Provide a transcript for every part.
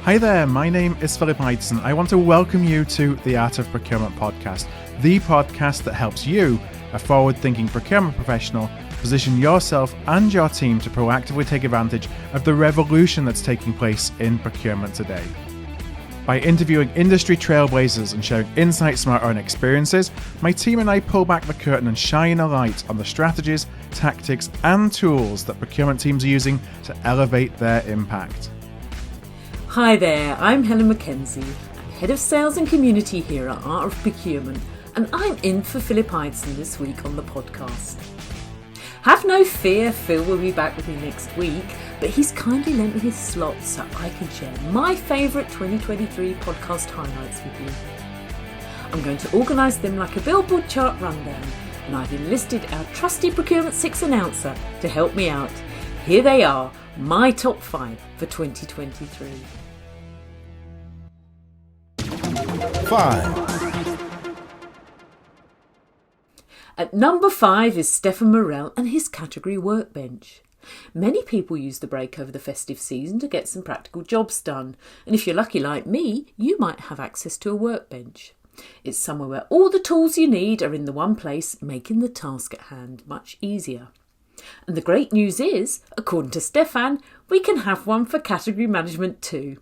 Hi there, my name is Philip Idson. I want to welcome you to the Art of Procurement podcast, the podcast that helps you, a forward-thinking procurement professional, position yourself and your team to proactively take advantage of the revolution that's taking place in procurement today. By interviewing industry trailblazers and sharing insights from our own experiences, my team and I pull back the curtain and shine a light on the strategies, tactics, and tools that procurement teams are using to elevate their impact. Hi there, I'm Helen Mackenzie. I'm Head of Sales and Community here at Art of Procurement, and I'm in for Philip Idson this week on the podcast. Have no fear, Phil will be back with me next week, but he's kindly lent me his slot so I can share my favourite 2023 podcast highlights with you. I'm going to organise them like a billboard chart rundown, and I've enlisted our trusty Procurement 6 announcer to help me out. Here they are, my top 5 for 2023. 5. At number 5 is Stephane Morel and his category workbench. Many people use the break over the festive season to get some practical jobs done, and if you're lucky like me, you might have access to a workbench. It's somewhere where all the tools you need are in the one place, making the task at hand much easier. And the great news is, according to Stephane, we can have one for category management too.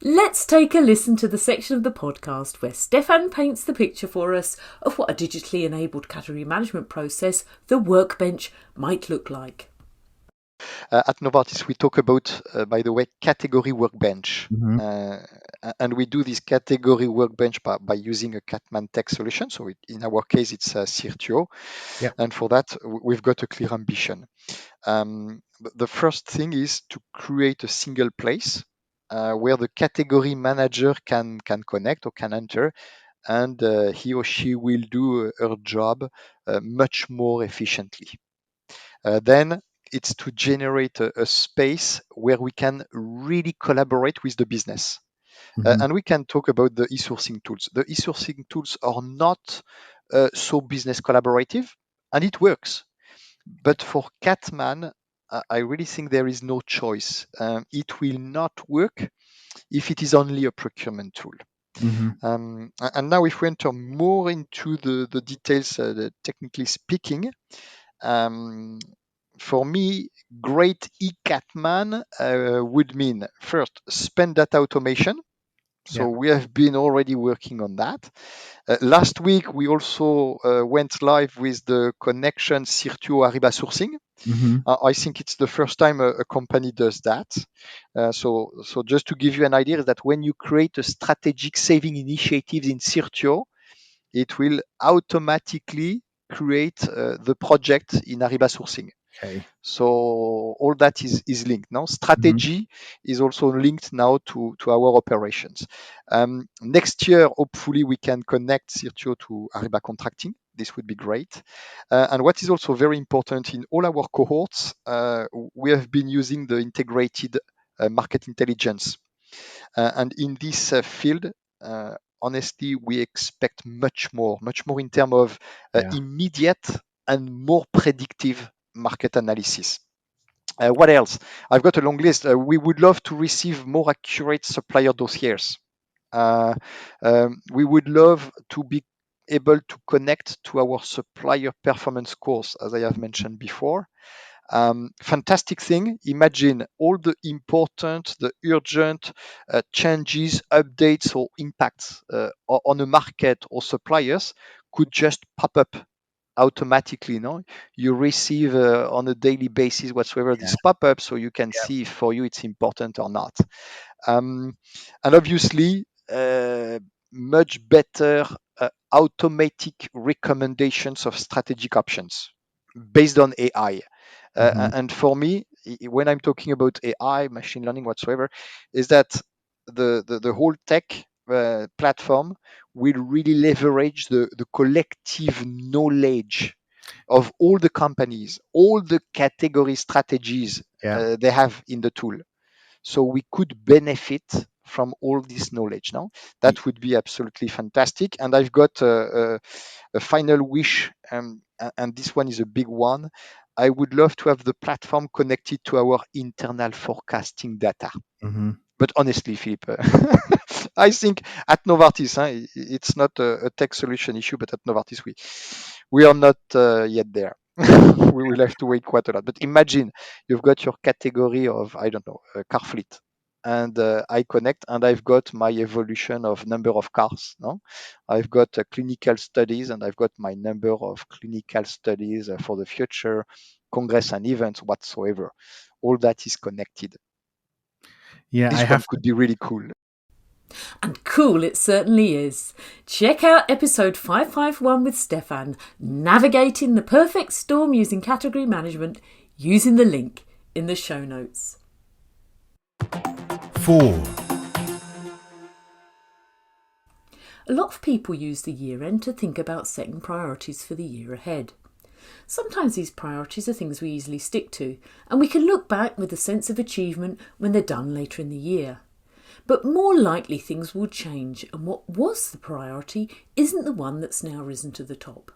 Let's take a listen to the section of the podcast where Stephane paints the picture for us of what a digitally enabled category management process, the workbench, might look like. At Novartis, we talk about, by the way, category workbench. And we do this category workbench by using a Catman tech solution. So in our case, it's Sirtuo. Yep. And for that, we've got a clear ambition. The first thing is to create a single place where the category manager can connect or can enter, and he or she will do her job much more efficiently. Then it's to generate a space where we can really collaborate with the business. And we can talk about the e-sourcing tools. The e-sourcing tools are not so business collaborative, and it works. But for Catman, I really think there is no choice. It will not work if it is only a procurement tool. And now if we enter more into the details, technically speaking, for me, great eCatman would mean first spend data automation. So we have been already working on that. Last week, we also went live with the connection Sirtuo Ariba sourcing. I think it's the first time a company does that. So just to give you an idea, is that when you create a strategic saving initiative in Sirtuo, it will automatically create the project in Ariba sourcing. Okay. So all that is linked now. Strategy is also linked now to our operations. Next year, hopefully, we can connect Sirtuo to Ariba contracting. This would be great. And what is also very important in all our cohorts, we have been using the integrated market intelligence. And in this field, honestly, we expect much more in terms of immediate and more predictive market analysis. What else? I've got a long list. We would love to receive more accurate supplier dossiers. We would love to be able to connect to our supplier performance scores, as I have mentioned before. Fantastic thing. Imagine all the important, the urgent changes, updates, or impacts on a market or suppliers could just pop up automatically. You receive on a daily basis whatsoever this pop-up, so you can see if for you it's important or not. And obviously, much better automatic recommendations of strategic options based on AI. And for me, when I'm talking about AI, machine learning, whatsoever, is that the whole tech platform will really leverage the collective knowledge of all the companies, all the category strategies they have in the tool. So we could benefit from all this knowledge now. That would be absolutely fantastic. And I've got a final wish, and this one is a big one. I would love to have the platform connected to our internal forecasting data. But honestly, Philippe, I think at Novartis, it's not a tech solution issue, but at Novartis, we are not yet there. We will have to wait quite a lot. But imagine you've got your category of, I don't know, car fleet. And I connect, and I've got my evolution of number of cars. No, I've got clinical studies, and I've got my number of clinical studies for the future, congress and events whatsoever. All that is connected. Yeah, This one could be really cool. And cool it certainly is. Check out episode 551 with Stephane, Navigating the Perfect Storm Using Category Management, using the link in the show notes. 4. A lot of people use the year end to think about setting priorities for the year ahead. Sometimes these priorities are things we easily stick to, and we can look back with a sense of achievement when they're done later in the year. But more likely things will change, and what was the priority isn't the one that's now risen to the top.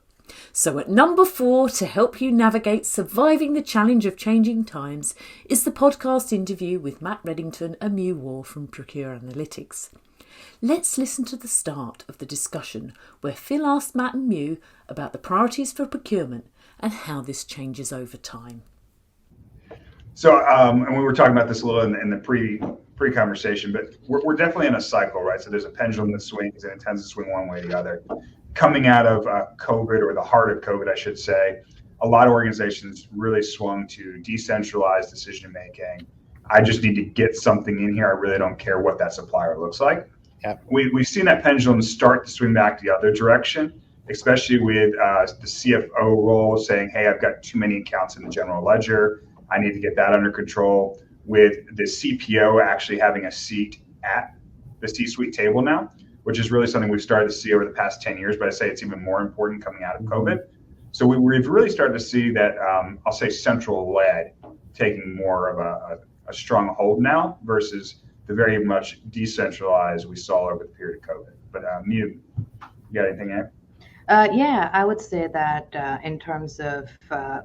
So at number 4, to help you navigate surviving the challenge of changing times, is the podcast interview with Matt Reddington and Mew War from Procure Analytics. Let's listen to the start of the discussion where Phil asked Matt and Mew about the priorities for procurement and how this changes over time. So, and we were talking about this a little in the pre-conversation, but we're definitely in a cycle, right? So there's a pendulum that swings, and it tends to swing one way or the other. Coming out of COVID, or the heart of COVID, I should say, a lot of organizations really swung to decentralized decision making. I just need to get something in here. I really don't care what that supplier looks like. Yeah. We've seen that pendulum start to swing back the other direction, especially with the CFO role saying, hey, I've got too many accounts in the general ledger. I need to get that under control, with the CPO actually having a seat at the C-suite table now, which is really something we've started to see over the past 10 years, but I say it's even more important coming out of COVID. So we've really started to see that, I'll say central led taking more of a strong hold now versus the very much decentralized we saw over the period of COVID. But Mew, you got anything to add? Yeah, I would say that in terms of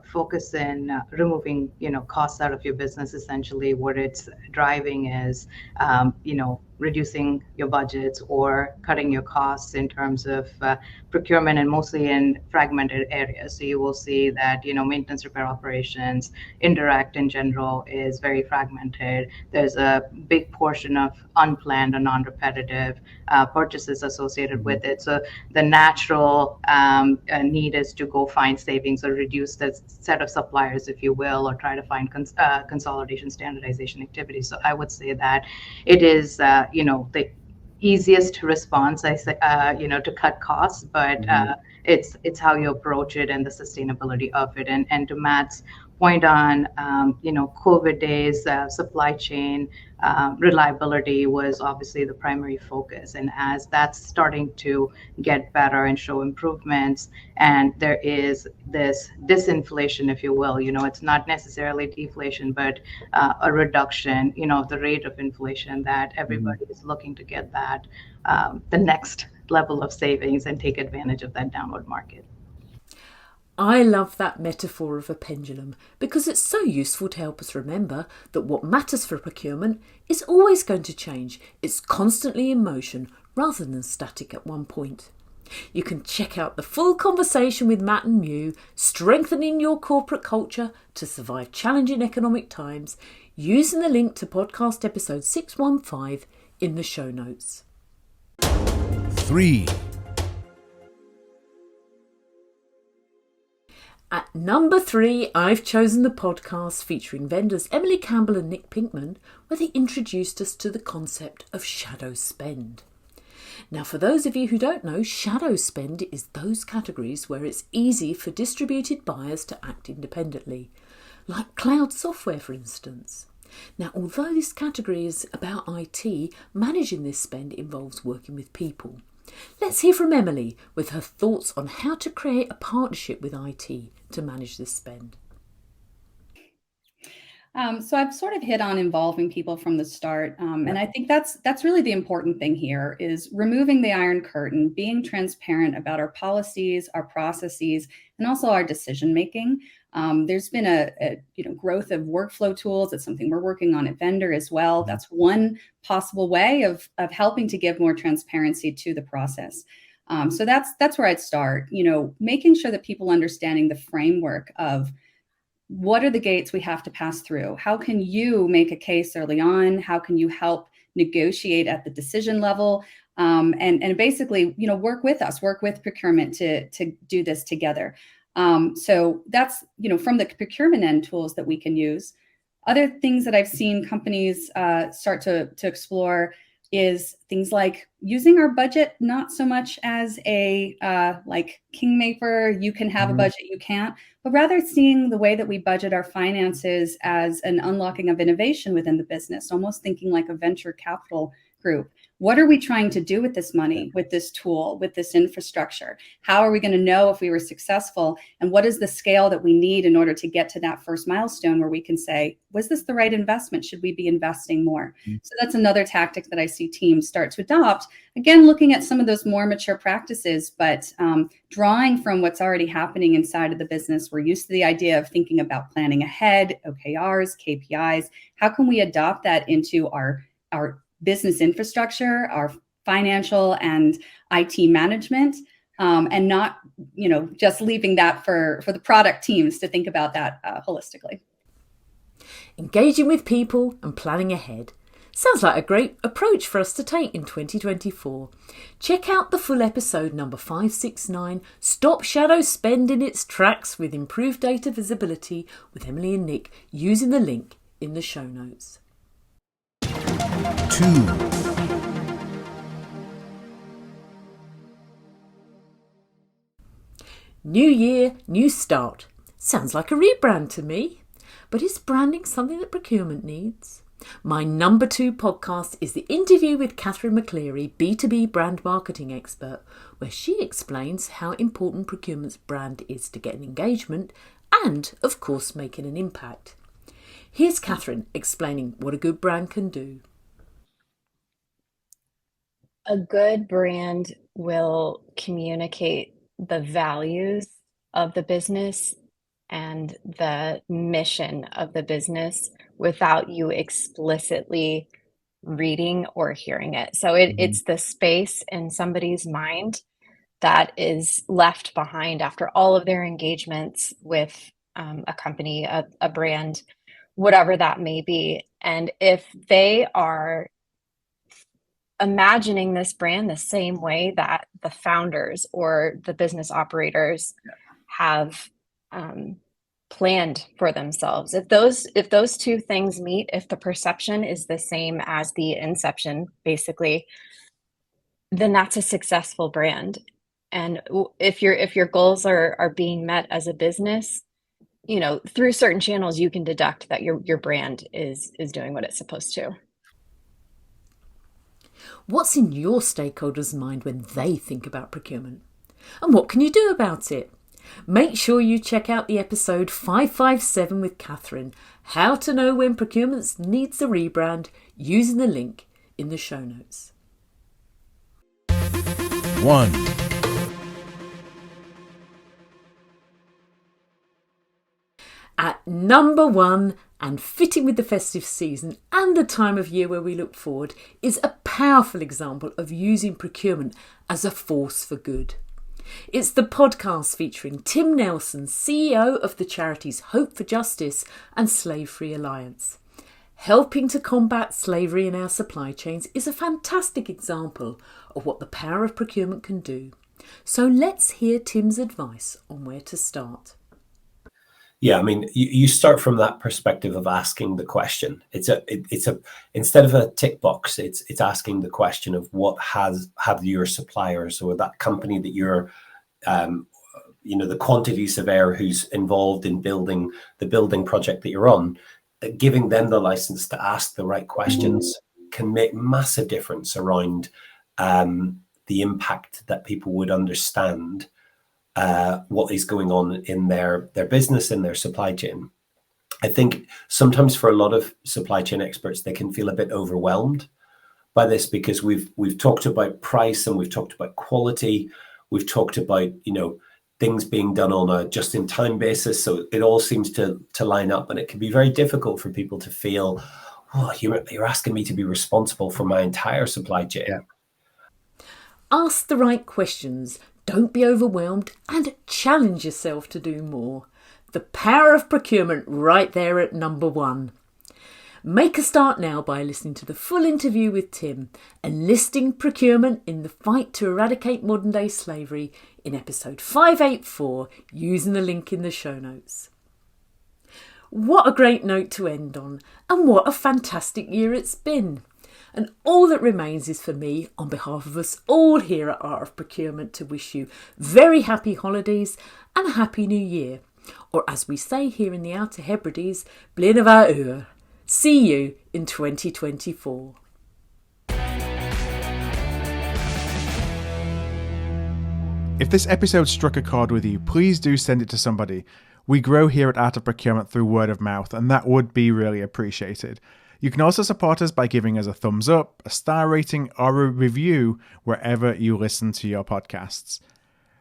focus in removing, costs out of your business, essentially what it's driving is, reducing your budgets or cutting your costs in terms of procurement, and mostly in fragmented areas. So you will see that, maintenance, repair operations, indirect in general is very fragmented. There's a big portion of unplanned or non-repetitive purchases associated with it. So the natural need is to go find savings or reduce the set of suppliers, if you will, or try to find consolidation, standardization activities. So I would say that it is, the easiest response, I say, to cut costs, but it's how you approach it and the sustainability of it. And to Matt's point on, COVID days, supply chain reliability was obviously the primary focus. And as that's starting to get better and show improvements, and there is this disinflation, if you will, it's not necessarily deflation, but a reduction, of the rate of inflation, that everybody is looking to get that, the next level of savings and take advantage of that downward market. I love that metaphor of a pendulum because it's so useful to help us remember that what matters for procurement is always going to change. It's constantly in motion rather than static at one point. You can check out the full conversation with Matt and Mew, strengthening your corporate culture to survive challenging economic times, using the link to podcast episode 615 in the show notes. 3. At number 3, I've chosen the podcast featuring Vendr's Emily Campbell and Nick Pinkman, where they introduced us to the concept of shadow spend. Now, for those of you who don't know, shadow spend is those categories where it's easy for distributed buyers to act independently, like cloud software, for instance. Now, although this category is about IT, managing this spend involves working with people. Let's hear from Emily with her thoughts on how to create a partnership with IT to manage this spend. So I've sort of hit on involving people from the start. And I think that's really the important thing here is removing the iron curtain, being transparent about our policies, our processes, and also our decision making. There's been a growth of workflow tools. It's something we're working on at Vendr as well. That's one possible way of helping to give more transparency to the process. So that's where I'd start, making sure that people understanding the framework of what are the gates we have to pass through? How can you make a case early on? How can you help negotiate at the decision level? And basically, work with us, work with procurement to do this together. So that's, from the procurement end tools that we can use. Other things that I've seen companies start to explore is things like using our budget not so much as a like kingmaker, you can have a budget, you can't, but rather seeing the way that we budget our finances as an unlocking of innovation within the business, almost thinking like a venture capital group. What are we trying to do with this money, with this tool, with this infrastructure? How are we going to know if we were successful? And what is the scale that we need in order to get to that first milestone where we can say, was this the right investment? Should we be investing more? So that's another tactic that I see teams start to adopt. Again, looking at some of those more mature practices, but drawing from what's already happening inside of the business. We're used to the idea of thinking about planning ahead, OKRs, KPIs. How can we adopt that into our business infrastructure, our financial and IT management, and not, just leaving that for the product teams to think about that holistically. Engaging with people and planning ahead. Sounds like a great approach for us to take in 2024. Check out the full episode number 569, Stop Shadow Spend in its Tracks with Improved Data Visibility with Emily and Nick, using the link in the show notes. 2. New year, new start. Sounds like a rebrand to me. But is branding something that procurement needs? My number 2 podcast is the interview with Katherine McCleery, B2B brand marketing expert, where she explains how important procurement's brand is to get an engagement and, of course, making an impact. Here's Katherine explaining what a good brand can do. A good brand will communicate the values of the business and the mission of the business without you explicitly reading or hearing it. So it's the space in somebody's mind that is left behind after all of their engagements with a company, a brand, whatever that may be. And if they are imagining this brand the same way that the founders or the business operators have planned for themselves, if those two things meet, if the perception is the same as the inception, basically, then that's a successful brand. And if your goals are being met as a business, through certain channels, you can deduct that your brand is doing what it's supposed to. What's in your stakeholders' mind when they think about procurement? And what can you do about it? Make sure you check out the episode 557 with Katherine, How to Know When Procurement Needs a Rebrand, using the link in the show notes. 1. At number 1, and fitting with the festive season and the time of year where we look forward, is a powerful example of using procurement as a force for good. It's the podcast featuring Tim Nelson, CEO of the charities Hope for Justice and Slave Free Alliance. Helping to combat slavery in our supply chains is a fantastic example of what the power of procurement can do. So let's hear Tim's advice on where to start. Yeah, I mean, you start from that perspective of asking the question. It's a instead of a tick box, it's asking the question of what have your suppliers or that company that you're, the quantity surveyor who's involved in building the building project that you're on, giving them the license to ask the right questions can make massive difference around the impact that people would understand what is going on in their business, in their supply chain. I think sometimes for a lot of supply chain experts, they can feel a bit overwhelmed by this, because we've talked about price and we've talked about quality. We've talked about, things being done on a just-in-time basis. So it all seems to line up, and it can be very difficult for people to feel, oh, you're asking me to be responsible for my entire supply chain. Yeah. Ask the right questions, don't be overwhelmed, and challenge yourself to do more. The power of procurement right there at number 1. Make a start now by listening to the full interview with Tim, enlisting procurement in the fight to eradicate modern day slavery, in episode 584, using the link in the show notes. What a great note to end on, and what a fantastic year it's been. And all that remains is for me, on behalf of us all here at Art of Procurement, to wish you very happy holidays and a happy new year. Or as we say here in the Outer Hebrides, Blin of our Uur. See you in 2024. If this episode struck a chord with you, please do send it to somebody. We grow here at Art of Procurement through word of mouth, and that would be really appreciated. You can also support us by giving us a thumbs up, a star rating, or a review wherever you listen to your podcasts.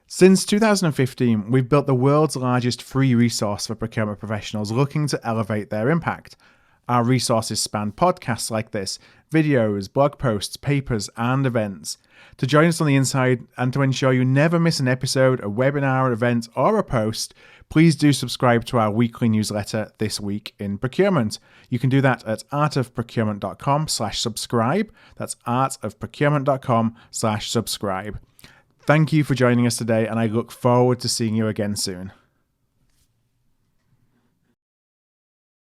Since 2015, we've built the world's largest free resource for procurement professionals looking to elevate their impact. Our resources span podcasts like this, videos, blog posts, papers, and events. To join us on the inside and to ensure you never miss an episode, a webinar, an event, or a post, please do subscribe to our weekly newsletter, This Week in Procurement. You can do that at artofprocurement.com/subscribe. That's artofprocurement.com/subscribe. Thank you for joining us today, and I look forward to seeing you again soon.